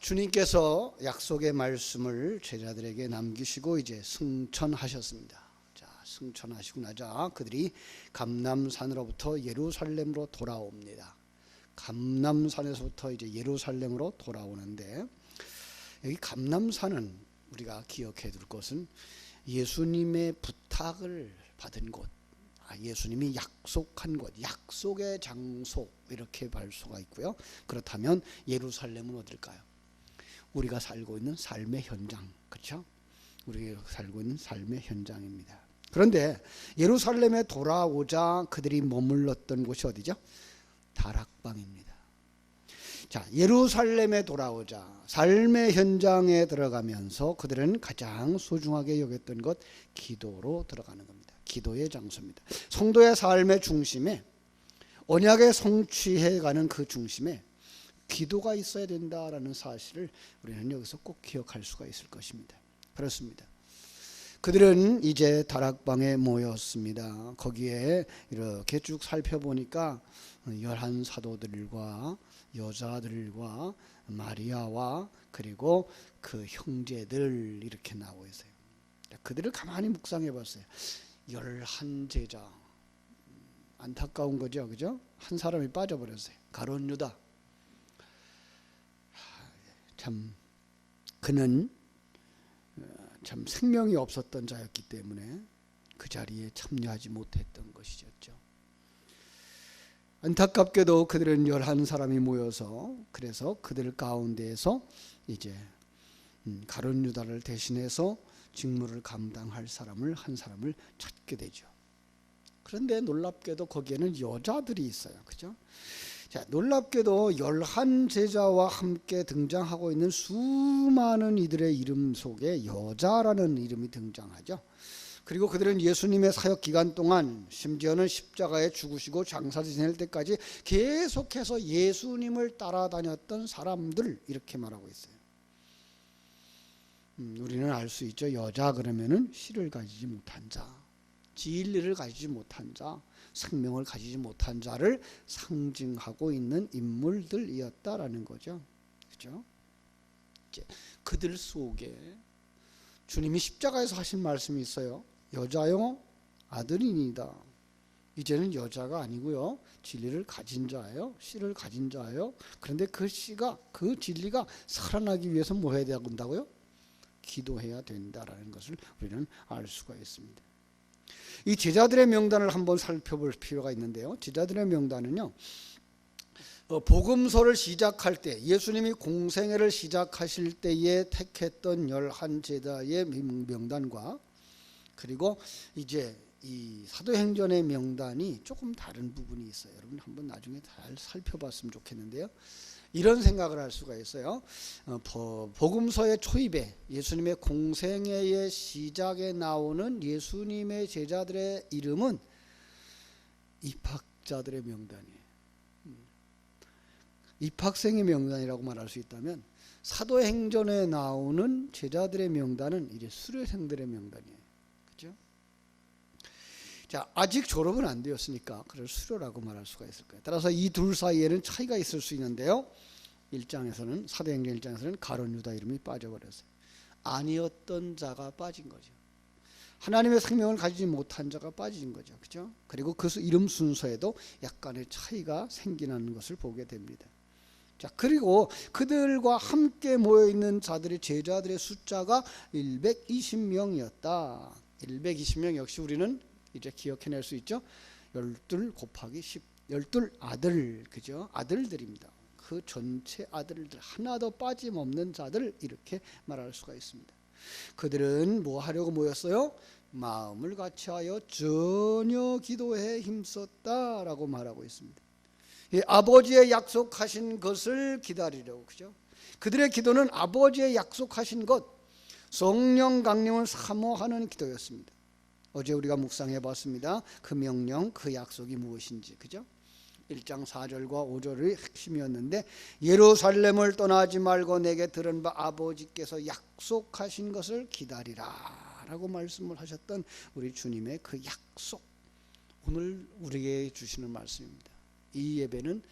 주님께서 약속의 말씀을 제자들에게 남기시고 이제 승천하셨습니다. 자, 승천하시고 나자 그들이 감람산으로부터 예루살렘으로 돌아옵니다. 감람산에서부터 이제 예루살렘으로 돌아오는데, 여기 감람산은 우리가 기억해 둘 것은 예수님의 부탁을 받은 곳, 예수님이 약속한 곳, 약속의 장소, 이렇게 볼 수가 있고요. 그렇다면 예루살렘은 어딜까요? 우리가 살고 있는 삶의 현장, 그렇죠? 우리가 살고 있는 삶의 현장입니다. 그런데 예루살렘에 돌아오자 그들이 머물렀던 곳이 어디죠? 다락방입니다. 자, 예루살렘에 돌아오자 삶의 현장에 들어가면서 그들은 가장 소중하게 여겼던 것, 기도로 들어가는 겁니다. 기도의 장소입니다. 성도의 삶의 중심에, 언약에 성취해가는 그 중심에 기도가 있어야 된다라는 사실을 우리는 여기서 꼭 기억할 수가 있을 것입니다. 그렇습니다. 그들은 이제 다락방에 모였습니다. 거기에 이렇게 쭉 살펴보니까 11 사도들과 여자들과 마리아와 그리고 그 형제들 이렇게 나오고 있어요. 그들을 가만히 묵상해 봤어요. 11 제자, 안타까운 거죠, 그죠? 한 사람이 빠져버렸어요. 가룟 유다. 참 그는 참 생명이 없었던 자였기 때문에 그 자리에 참여하지 못했던 것이었죠. 안타깝게도 그들은 11 사람이 모여서, 그래서 그들 가운데에서 이제 가룟 유다를 대신해서 직무를 감당할 사람을, 한 사람을 찾게 되죠. 그런데 놀랍게도 거기에는 여자들이 있어요. 그죠? 자, 놀랍게도 11 제자와 함께 등장하고 있는 수많은 이들의 이름 속에 여자라는 이름이 등장하죠. 그리고 그들은 예수님의 사역 기간 동안, 심지어는 십자가에 죽으시고 장사 지낼 때까지 계속해서 예수님을 따라다녔던 사람들, 이렇게 말하고 있어요. 우리는 알 수 있죠. 여자 그러면은 씨를 가지지 못한 자, 진리를 가지지 못한 자, 생명을 가지지 못한 자를 상징하고 있는 인물들이었다라는 거죠. 그죠? 그들 속에 주님이 십자가에서 하신 말씀이 있어요. 여자요, 아들이니다. 이제는 여자가 아니고요, 진리를 가진 자예요, 씨를 가진 자예요. 그런데 그 씨가, 그 진리가 살아나기 위해서 뭐 해야 된다고요? 기도해야 된다라는 것을 우리는 알 수가 있습니다. 이 제자들의 명단을 한번 살펴볼 필요가 있는데요. 제자들의 명단은요, 복음서를 시작할 때, 예수님이 공생애를 시작하실 때에 택했던 11 제자의 명단과, 그리고 이제 이 사도행전의 명단이 조금 다른 부분이 있어요. 여러분 한번 나중에 잘 살펴봤으면 좋겠는데요. 이런 생각을 할 수가 있어요. 복음서의 초입에, 예수님의 공생애의 시작에 나오는 예수님의 제자들의 이름은 입학자들의 명단이에요. 입학생의 명단이라고 말할 수 있다면, 사도행전에 나오는 제자들의 명단은 이제 수료생들의 명단이에요. 그렇죠? 자, 아직 졸업은 안 되었으니까 그걸 수료라고 말할 수가 있을 거예요. 따라서 이 둘 사이에는 차이가 있을 수 있는데요. 1장에서는, 사도행전 1장에서는 가룟 유다 이름이 빠져버렸어요. 아니었던 자가 빠진 거죠. 하나님의 생명을 가지지 못한 자가 빠진 거죠. 그죠? 그리고 그 이름 순서에도 약간의 차이가 생기는 것을 보게 됩니다. 자, 그리고 그들과 함께 모여있는 자들의, 제자들의 숫자가 120명이었다. 120명 역시 우리는 이제 기억해낼 수 있죠. 12 곱하기 10, 12 아들, 그죠? 아들들입니다. 그 전체 아들들, 하나도 빠짐없는 자들, 이렇게 말할 수가 있습니다. 그들은 뭐 하려고 모였어요? 마음을 같이하여 전혀 기도에 힘썼다라고 말하고 있습니다. 아버지의 약속하신 것을 기다리려고, 그죠? 그들의 기도는 아버지의 약속하신 것, 성령 강림을 사모하는 기도였습니다. 어제 우리가 묵상해 봤습니다. 그 명령, 그 약속이 무엇인지, 그죠? 1장 4절과 5절의 핵심이었는데, 예루살렘을 떠나지 말고 내게 들은 바 아버지께서 약속하신 것을 기다리라 라고 말씀을 하셨던 우리 주님의 그 약속, 오늘 우리에게 주시는 말씀입니다. 이 예배는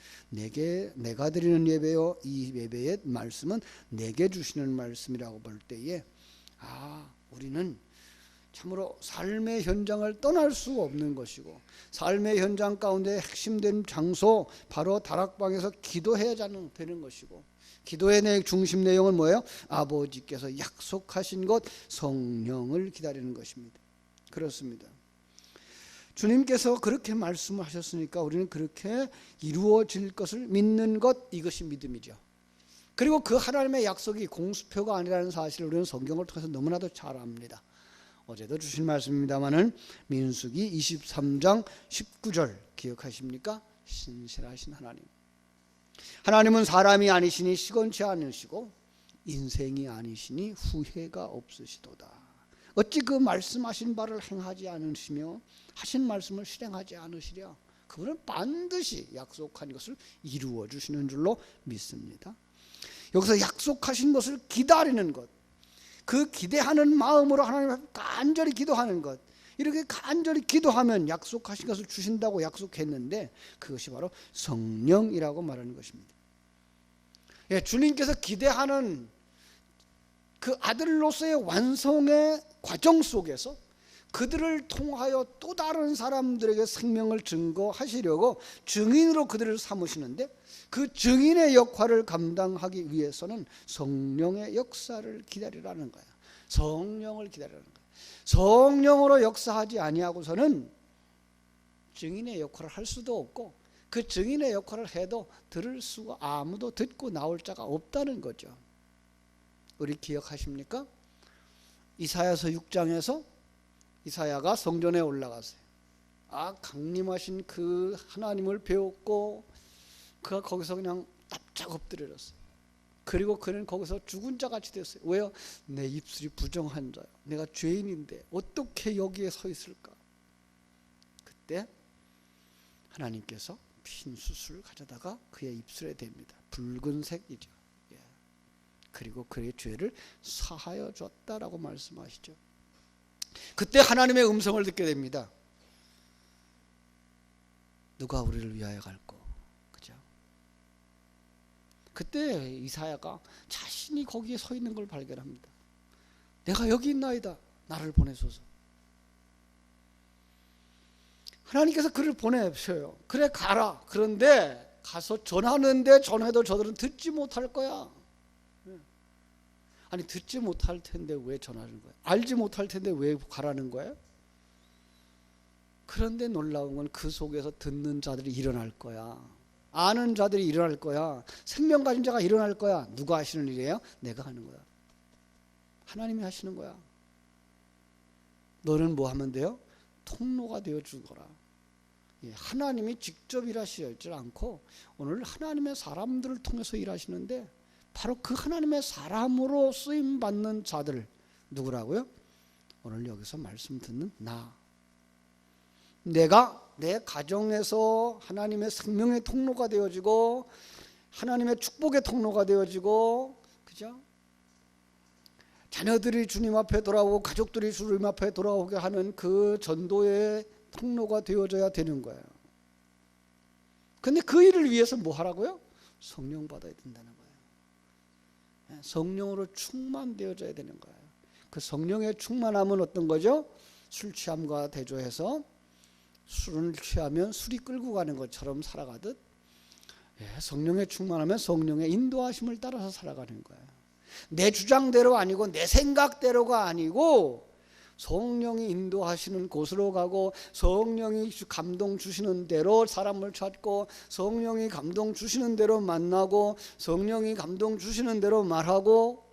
내가 드리는 예배요, 이 예배의 말씀은 내게 주시는 말씀이라고 볼 때에 우리는 참으로 삶의 현장을 떠날 수 없는 것이고, 삶의 현장 가운데 핵심된 장소 바로 다락방에서 기도해야 되는 것이고, 기도의 중심 내용은 뭐예요? 아버지께서 약속하신 것 성령을 기다리는 것입니다. 그렇습니다. 주님께서 그렇게 말씀하셨으니까 우리는 그렇게 이루어질 것을 믿는 것, 이것이 믿음이죠. 그리고 그 하나님의 약속이 공수표가 아니라는 사실을 우리는 성경을 통해서 너무나도 잘 압니다. 어제도 주신 말씀입니다마는 민수기 23장 19절 기억하십니까? 신실하신 하나님. 하나님은 사람이 아니시니 시건치 않으시고 인생이 아니시니 후회가 없으시도다. 어찌 그 말씀하신 바를 행하지 않으시며 하신 말씀을 실행하지 않으시랴. 그분은 반드시 약속한 것을 이루어 주시는 줄로 믿습니다. 여기서 약속하신 것을 기다리는 것, 그 기대하는 마음으로 하나님 앞에 간절히 기도하는 것, 이렇게 간절히 기도하면 약속하신 것을 주신다고 약속했는데 그것이 바로 성령이라고 말하는 것입니다. 주님께서 기대하는 그 아들로서의 완성의 과정 속에서 그들을 통하여 또 다른 사람들에게 생명을 증거하시려고 증인으로 그들을 삼으시는데, 그 증인의 역할을 감당하기 위해서는 성령의 역사를 기다리라는 거야. 성령을 기다리라는 거야. 성령으로 역사하지 아니하고서는 증인의 역할을 할 수도 없고, 그 증인의 역할을 해도 들을 수가 아무도 듣고 나올 자가 없다는 거죠. 우리 기억하십니까? 이사야서 6장에서 이사야가 성전에 올라갔어요. 강림하신 그 하나님을 배웠고 그가 거기서 그냥 납작 엎드려졌어요. 그리고 그는 거기서 죽은 자같이 됐어요. 왜요? 내 입술이 부정한 자요, 내가 죄인인데 어떻게 여기에 서 있을까? 그때 하나님께서 핀 숯을 가져다가 그의 입술에 댑니다. 붉은색이죠. 그리고 그의 죄를 사하여 줬다라고 말씀하시죠. 그때 하나님의 음성을 듣게 됩니다. 누가 우리를 위하여 갈꼬? 그죠? 그때 이사야가 자신이 거기에 서 있는 걸 발견합니다. 내가 여기 있나이다, 나를 보내소서. 하나님께서 그를 보내셔요. 그래 가라. 그런데 가서 전하는데 전해도 저들은 듣지 못할 거야. 아니, 듣지 못할 텐데 왜 전하는 거야? 알지 못할 텐데 왜 가라는 거야? 그런데 놀라운 건 그 속에서 듣는 자들이 일어날 거야. 아는 자들이 일어날 거야. 생명 가진 자가 일어날 거야. 누가 하시는 일이에요? 내가 하는 거야. 하나님이 하시는 거야. 너는 뭐 하면 돼요? 통로가 되어 주거라. 하나님이 직접 일하시지 않고 오늘 하나님의 사람들을 통해서 일하시는데, 바로 그 하나님의 사람으로 쓰임받는 자들, 누구라고요? 오늘 여기서 말씀 듣는 나. 내가 내 가정에서 하나님의 생명의 통로가 되어지고 하나님의 축복의 통로가 되어지고, 그죠? 자녀들이 주님 앞에 돌아오고 가족들이 주님 앞에 돌아오게 하는 그 전도의 통로가 되어져야 되는 거예요. 근데 그 일을 위해서 뭐 하라고요? 성령 받아야 된다는 거예요. 성령으로 충만되어져야 되는 거예요. 그 성령의 충만함은 어떤 거죠? 술 취함과 대조해서 술을 취하면 술이 끌고 가는 것처럼 살아가듯, 성령의 충만하면 성령의 인도하심을 따라서 살아가는 거예요. 내 주장대로 아니고 내 생각대로가 아니고 성령이 인도하시는 곳으로 가고, 성령이 감동 주시는 대로 사람을 찾고, 성령이 감동 주시는 대로 만나고, 성령이 감동 주시는 대로 말하고,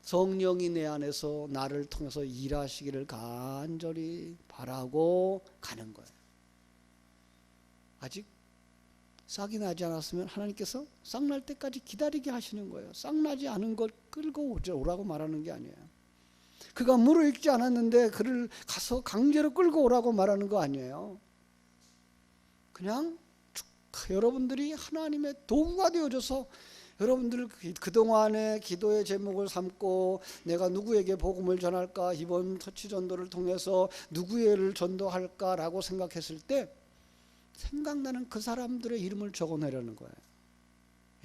성령이 내 안에서 나를 통해서 일하시기를 간절히 바라고 가는 거예요. 아직 싹이 나지 않았으면 하나님께서 싹 날 때까지 기다리게 하시는 거예요. 싹 나지 않은 걸 끌고 오라고 말하는 게 아니에요. 그가 물을 읽지 않았는데 그를 가서 강제로 끌고 오라고 말하는 거 아니에요. 그냥 여러분들이 하나님의 도구가 되어져서 여러분들 그동안의 기도의 제목을 삼고, 내가 누구에게 복음을 전할까, 이번 터치 전도를 통해서 누구를 전도할까라고 생각했을 때 생각나는 그 사람들의 이름을 적어내라는 거예요.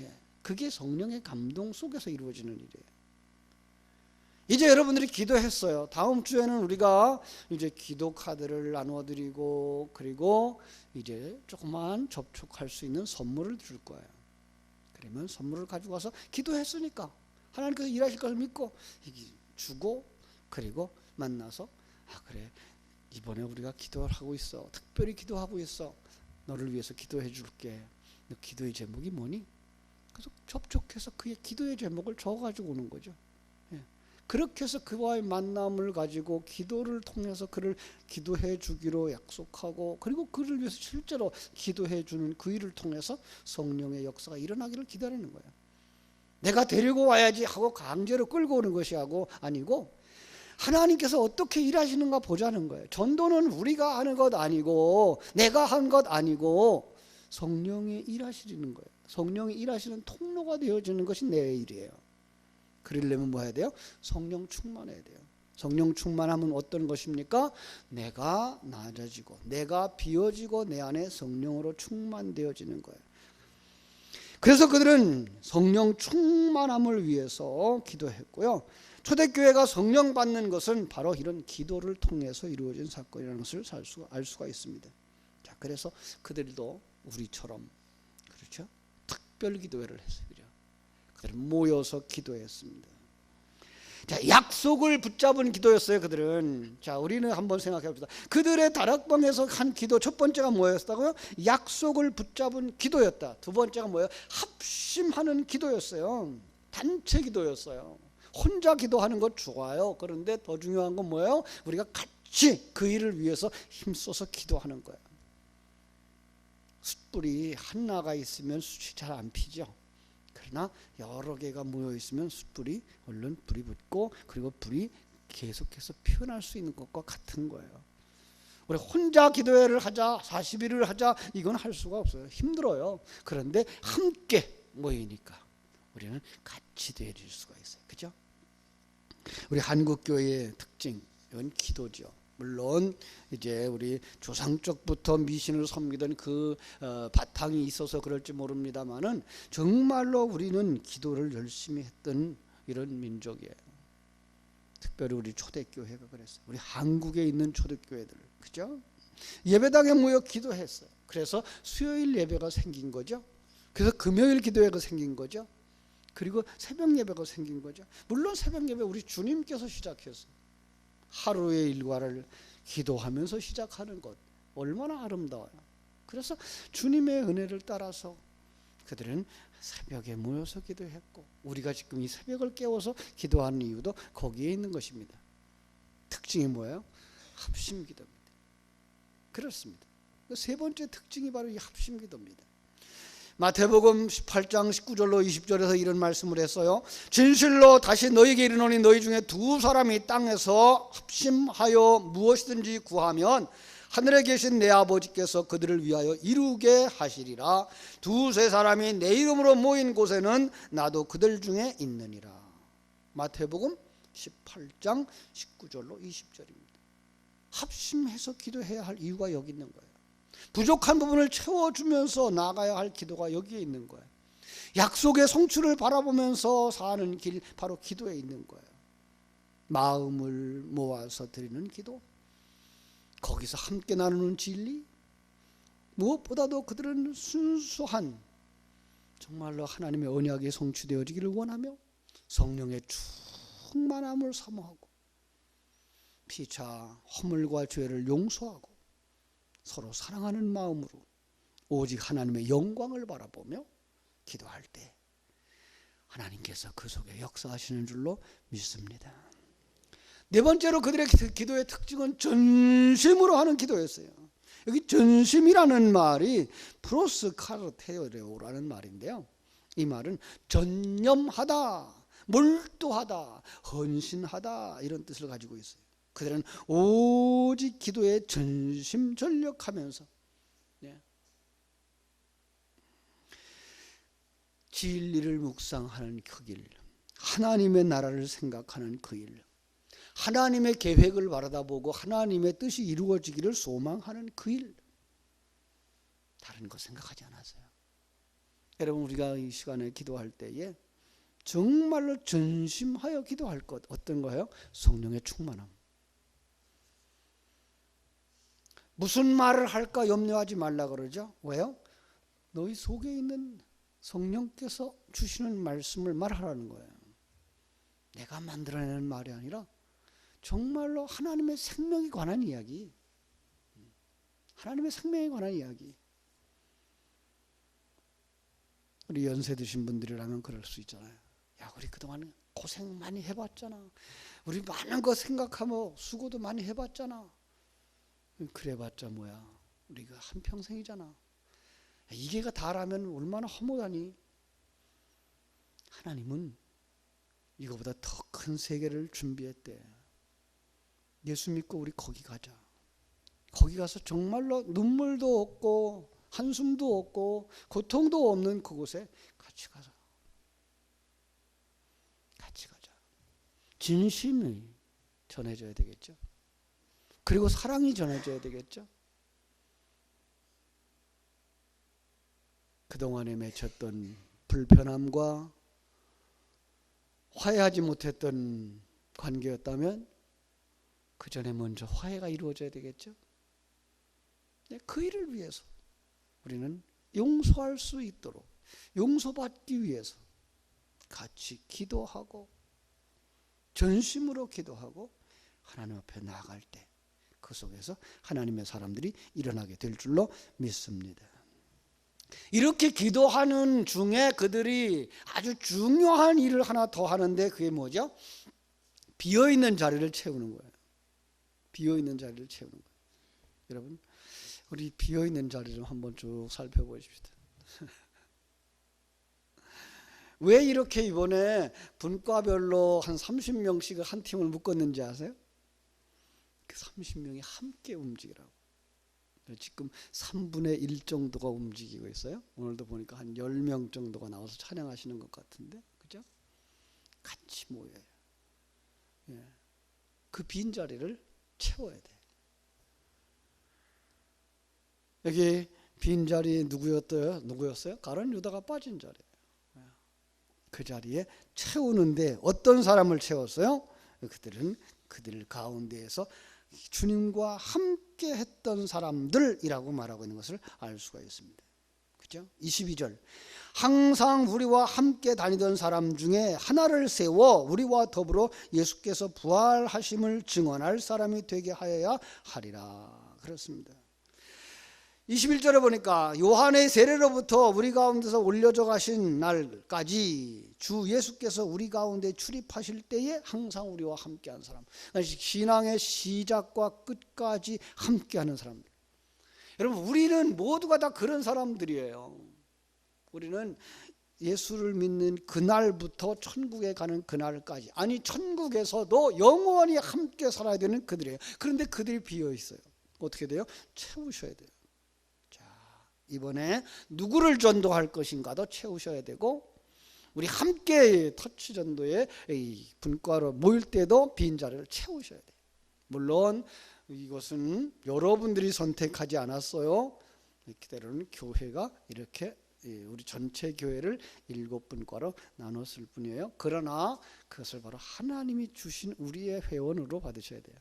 예, 그게 성령의 감동 속에서 이루어지는 일이에요. 이제 여러분들이 기도했어요. 다음 주에는 우리가 이제 기도 카드를 나누어드리고, 그리고 이제 조그만 접촉할 수 있는 선물을 줄 거예요. 그러면 선물을 가지고 와서 기도했으니까 하나님께서 일하실 것을 믿고 주고, 그리고 만나서 그래, 이번에 우리가 기도를 하고 있어, 특별히 기도하고 있어, 너를 위해서 기도해 줄게. 너 기도의 제목이 뭐니? 그래서 접촉해서 그의 기도의 제목을 적어가지고 오는 거죠. 예. 그렇게 해서 그와의 만남을 가지고 기도를 통해서 그를 기도해 주기로 약속하고, 그리고 그를 위해서 실제로 기도해 주는 그 일을 통해서 성령의 역사가 일어나기를 기다리는 거예요. 내가 데리고 와야지 하고 강제로 끌고 오는 것이 아니고, 하나님께서 어떻게 일하시는가 보자는 거예요. 전도는 우리가 하는 것 아니고, 내가 한 것 아니고, 성령이 일하시는 거예요. 성령이 일하시는 통로가 되어지는 것이 내 일이에요. 그러려면 뭐 해야 돼요? 성령 충만해야 돼요. 성령 충만하면 어떤 것입니까? 내가 낮아지고, 내가 비워지고, 내 안에 성령으로 충만되어지는 거예요. 그래서 그들은 성령 충만함을 위해서 기도했고요. 초대교회가 성령 받는 것은 바로 이런 기도를 통해서 이루어진 사건이라는 것을 알 수가 있습니다. 자, 그래서 그들도 우리처럼, 그렇죠? 특별 기도회를 했어요. 그들은 모여서 기도했습니다. 자, 약속을 붙잡은 기도였어요. 그들은. 자, 우리는 한번 생각해 봅시다. 그들의 다락방에서 한 기도, 첫 번째가 뭐였다고요? 약속을 붙잡은 기도였다. 두 번째가 뭐예요? 합심하는 기도였어요. 단체 기도였어요. 혼자 기도하는 것 좋아요. 그런데 더 중요한 건 뭐예요? 우리가 같이 그 일을 위해서 힘써서 기도하는 거예요. 숯불이 하나가 있으면 숯이 잘 안 피죠. 그러나 여러 개가 모여 있으면 숯불이 얼른 불이 붙고, 그리고 불이 계속해서 피어날 수 있는 것과 같은 거예요. 우리 혼자 기도회를 하자, 40일을 하자, 이건 할 수가 없어요. 힘들어요. 그런데 함께 모이니까 우리는 같이 되어질 수가 있어요. 그죠? 우리 한국교회의 특징, 이건 기도죠. 물론 이제 우리 조상적부터 미신을 섬기던 그 바탕이 있어서 그럴지 모릅니다만은 정말로 우리는 기도를 열심히 했던 이런 민족이에요. 특별히 우리 초대교회가 그랬어요. 우리 한국에 있는 초대교회들, 그죠? 예배당에 모여 기도했어요. 그래서 수요일 예배가 생긴 거죠. 그래서 금요일 기도회가 생긴 거죠. 그리고 새벽 예배가 생긴 거죠. 물론 새벽 예배 우리 주님께서 시작했어요. 하루의 일과를 기도하면서 시작하는 것 얼마나 아름다워요. 그래서 주님의 은혜를 따라서 그들은 새벽에 모여서 기도했고, 우리가 지금 이 새벽을 깨워서 기도하는 이유도 거기에 있는 것입니다. 특징이 뭐예요? 합심 기도입니다. 그렇습니다. 세 번째 특징이 바로 이 합심 기도입니다. 마태복음 18장 19절로 20절에서 이런 말씀을 했어요. 진실로 다시 너희에게 이르노니 너희 중에 두 사람이 땅에서 합심하여 무엇이든지 구하면 하늘에 계신 내 아버지께서 그들을 위하여 이루게 하시리라. 두세 사람이 내 이름으로 모인 곳에는 나도 그들 중에 있느니라. 마태복음 18장 19절로 20절입니다. 합심해서 기도해야 할 이유가 여기 있는 거예요. 부족한 부분을 채워주면서 나가야 할 기도가 여기에 있는 거예요. 약속의 성취를 바라보면서 사는 길, 바로 기도에 있는 거예요. 마음을 모아서 드리는 기도, 거기서 함께 나누는 진리, 무엇보다도 그들은 순수한, 정말로 하나님의 언약이 성취되어지기를 원하며 성령의 충만함을 사모하고 피차 허물과 죄를 용서하고 서로 사랑하는 마음으로 오직 하나님의 영광을 바라보며 기도할 때 하나님께서 그 속에 역사하시는 줄로 믿습니다. 네 번째로 그들의 기도의 특징은 전심으로 하는 기도였어요. 여기 전심이라는 말이 프로스카르테오라는 말인데요. 이 말은 전념하다, 몰두하다, 헌신하다 이런 뜻을 가지고 있어요. 그들은 오직 기도에 전심전력하면서 진리를 묵상하는 그 길, 하나님의 나라를 생각하는 그 일, 하나님의 계획을 바라다보고 하나님의 뜻이 이루어지기를 소망하는 그 일, 다른 거 생각하지 않았어요. 여러분, 우리가 이 시간에 기도할 때에 정말로 전심하여 기도할 것 어떤 거예요? 성령의 충만함. 무슨 말을 할까 염려하지 말라 그러죠. 왜요? 너희 속에 있는 성령께서 주시는 말씀을 말하라는 거예요. 내가 만들어내는 말이 아니라 정말로 하나님의 생명에 관한 이야기, 하나님의 생명에 관한 이야기. 우리 연세 드신 분들이라면 그럴 수 있잖아요. 야, 우리 그동안 고생 많이 해봤잖아. 우리 많은 거 생각하며 수고도 많이 해봤잖아. 그래봤자 뭐야, 우리가 한평생이잖아. 이게가 다라면 얼마나 허무하니. 하나님은 이거보다 더 큰 세계를 준비했대. 예수 믿고 우리 거기 가자. 거기 가서 정말로 눈물도 없고 한숨도 없고 고통도 없는 그곳에 같이 가자. 같이 가자. 진심이 전해져야 되겠죠. 그리고 사랑이 전해져야 되겠죠. 그동안에 맺혔던 불편함과 화해하지 못했던 관계였다면 그 전에 먼저 화해가 이루어져야 되겠죠. 그 일을 위해서 우리는 용서할 수 있도록, 용서받기 위해서 같이 기도하고 전심으로 기도하고 하나님 앞에 나아갈 때 그 속에서 하나님의 사람들이 일어나게 될 줄로 믿습니다. 이렇게 기도하는 중에 그들이 아주 중요한 일을 하나 더 하는데 그게 뭐죠? 비어있는 자리를 채우는 거예요. 비어있는 자리를 채우는 거예요. 여러분, 우리 비어있는 자리를 한번 쭉 살펴보십시다. 왜 이렇게 이번에 분과별로 한 30명씩 한 팀을 묶었는지 아세요? 그 30명이 함께 움직이라고. 지금 3분의 1 정도가 움직이고 있어요. 오늘도 보니까 한 10명 정도가 나와서 찬양하시는 것 같은데, 그죠? 같이 모여요. 예. 그 빈 자리를 채워야 돼. 여기 빈 자리 누구였어요? 가룟 유다가 빠진 자리예요. 그 자리에 채우는데 어떤 사람을 채웠어요? 그들 가운데에서 주님과 함께 했던 사람들이라고 말하고 있는 것을 알 수가 있습니다. 그죠? 22절. 항상 우리와 함께 다니던 사람 중에 하나를 세워 우리와 더불어 예수께서 부활하심을 증언할 사람이 되게 하여야 하리라. 그렇습니다. 21절에 보니까 요한의 세례로부터 우리 가운데서 올려져 가신 날까지 주 예수께서 우리 가운데 출입하실 때에 항상 우리와 함께한 사람. 신앙의 시작과 끝까지 함께하는 사람들. 여러분, 우리는 모두가 다 그런 사람들이에요. 우리는 예수를 믿는 그날부터 천국에 가는 그날까지, 아니 천국에서도 영원히 함께 살아야 되는 그들이에요. 그런데 그들이 비어 있어요. 어떻게 돼요? 채우셔야 돼요. 이번에 누구를 전도할 것인가도 채우셔야 되고, 우리 함께 터치 전도에 분과로 모일 때도 빈 자리를 채우셔야 돼요. 물론 이것은 여러분들이 선택하지 않았어요. 때로는 교회가 이렇게 우리 전체 교회를 7분과로 나눴을 뿐이에요. 그러나 그것을 바로 하나님이 주신 우리의 회원으로 받으셔야 돼요.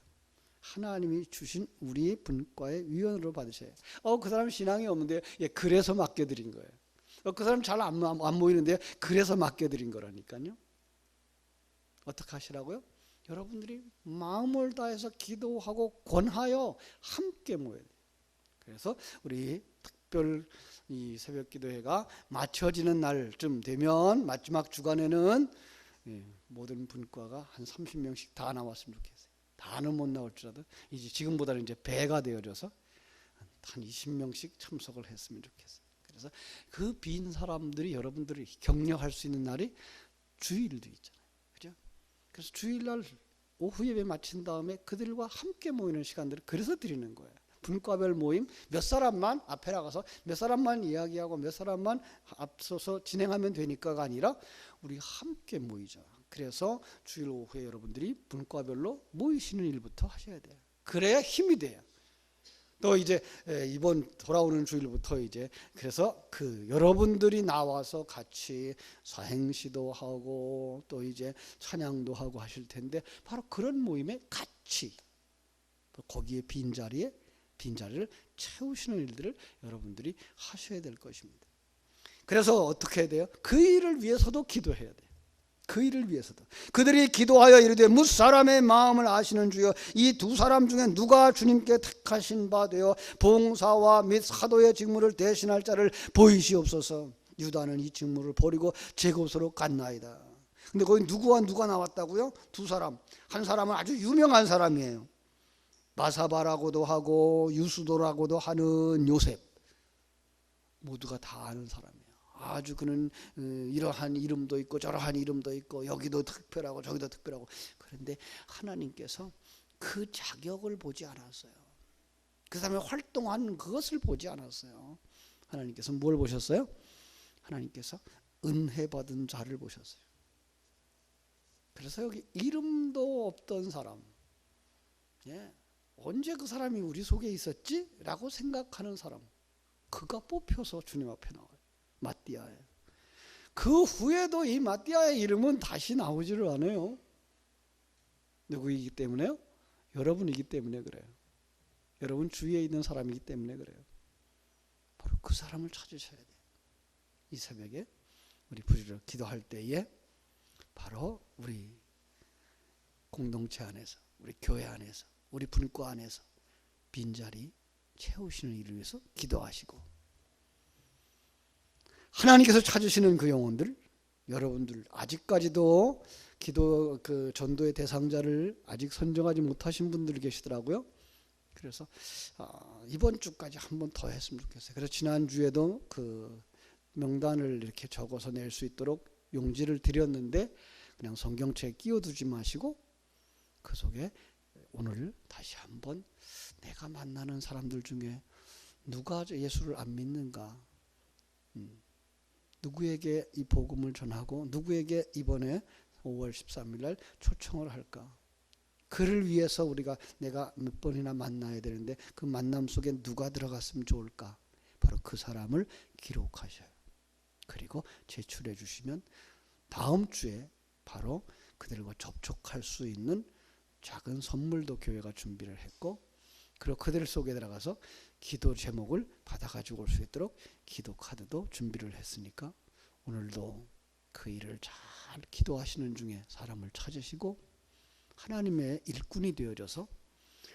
하나님이 주신 우리 분과의 위원으로 받으셔야 해요. 그 사람 신앙이 없는데, 예, 그래서 맡겨드린 거예요. 그 사람 잘 안 모이는데 그래서 맡겨드린 거라니까요. 어떻게 하시라고요? 여러분들이 마음을 다해서 기도하고 권하여 함께 모여야 돼요. 그래서 우리 특별 이 새벽 기도회가 마쳐지는 날쯤 되면 마지막 주간에는 모든 분과가 한 30명씩 다 나왔으면 좋겠어요. 다는 못 나올지라도 이제 지금보다는 이제 배가 되어져서 한 20명씩 참석을 했으면 좋겠어요. 그래서 그 빈 사람들이 여러분들이 격려할 수 있는 날이 주일도 있잖아요. 그죠? 그래서 주일날 오후 예배 마친 다음에 그들과 함께 모이는 시간들을 그래서 드리는 거예요. 분과별 모임 몇 사람만 앞에 나가서 몇 사람만 이야기하고 몇 사람만 앞서서 진행하면 되니까가 아니라 우리 함께 모이자. 그래서 주일 오후에 여러분들이 분과별로 모이시는 일부터 하셔야 돼요. 그래야 힘이 돼요. 또 이제 이번 돌아오는 주일부터 이제 그래서 그 여러분들이 나와서 같이 사행시도 하고 또 이제 찬양도 하고 하실 텐데 바로 그런 모임에 같이 거기에 빈자리를 채우시는 일들을 여러분들이 하셔야 될 것입니다. 그래서 어떻게 해야 돼요? 그 일을 위해서도 기도해야 돼요. 그 일을 위해서도 그들이 기도하여 이르되 뭇사람의 마음을 아시는 주여 이 두 사람 중에 누가 주님께 택하신 바 되어 봉사와 및 사도의 직무를 대신할 자를 보이시옵소서. 유다는 이 직무를 버리고 제 곳으로 갔나이다. 근데 거기 누구와 누가 나왔다고요? 두 사람. 한 사람은 아주 유명한 사람이에요. 마사바라고도 하고 유수도라고도 하는 요셉. 모두가 다 아는 사람이에요. 아주 그는 이러한 이름도 있고 저러한 이름도 있고 여기도 특별하고 저기도 특별하고. 그런데 하나님께서 그 자격을 보지 않았어요. 그 사람의 활동한 그것을 보지 않았어요. 하나님께서 뭘 보셨어요? 하나님께서 은혜 받은 자를 보셨어요. 그래서 여기 이름도 없던 사람, 언제 그 사람이 우리 속에 있었지? 라고 생각하는 사람, 그가 뽑혀서 주님 앞에 나와요. 마띠아예요. 그 후에도 이 마띠아의 이름은 다시 나오지를 않아요. 누구이기 때문에요? 여러분이기 때문에 그래요. 여러분 주위에 있는 사람이기 때문에 그래요. 바로 그 사람을 찾으셔야 돼요. 이 새벽에 우리 부르짖어 기도할 때에 바로 우리 공동체 안에서, 우리 교회 안에서, 우리 분과 안에서 빈자리 채우시는 일을 위해서 기도하시고, 하나님께서 찾으시는 그 영혼들, 여러분들 아직까지도 기도 그 전도의 대상자를 아직 선정하지 못하신 분들이 계시더라고요. 그래서 이번 주까지 한 번 더 했으면 좋겠어요. 그래서 지난주에도 그 명단을 이렇게 적어서 낼 수 있도록 용지를 드렸는데 그냥 성경책에 끼워두지 마시고 그 속에 오늘 다시 한번 내가 만나는 사람들 중에 누가 예수를 안 믿는가, 누구에게 이 복음을 전하고 누구에게 이번에 5월 13일 날 초청을 할까, 그를 위해서 우리가 내가 몇 번이나 만나야 되는데 그 만남 속에 누가 들어갔으면 좋을까, 바로 그 사람을 기록하셔요. 그리고 제출해 주시면 다음 주에 바로 그들과 접촉할 수 있는 작은 선물도 교회가 준비를 했고, 그리고 그들 속에 들어가서 기도 제목을 받아가지고 올 수 있도록 기도 카드도 준비를 했으니까 오늘도 그 일을 잘 기도하시는 중에 사람을 찾으시고 하나님의 일꾼이 되어져서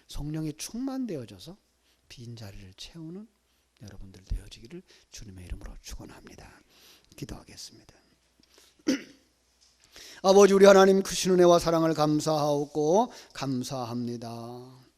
성령이 충만되어져서 빈자리를 채우는 여러분들 되어지기를 주님의 이름으로 축원합니다. 기도하겠습니다. 아버지, 우리 하나님 크신 은혜와 사랑을 감사하고 감사합니다.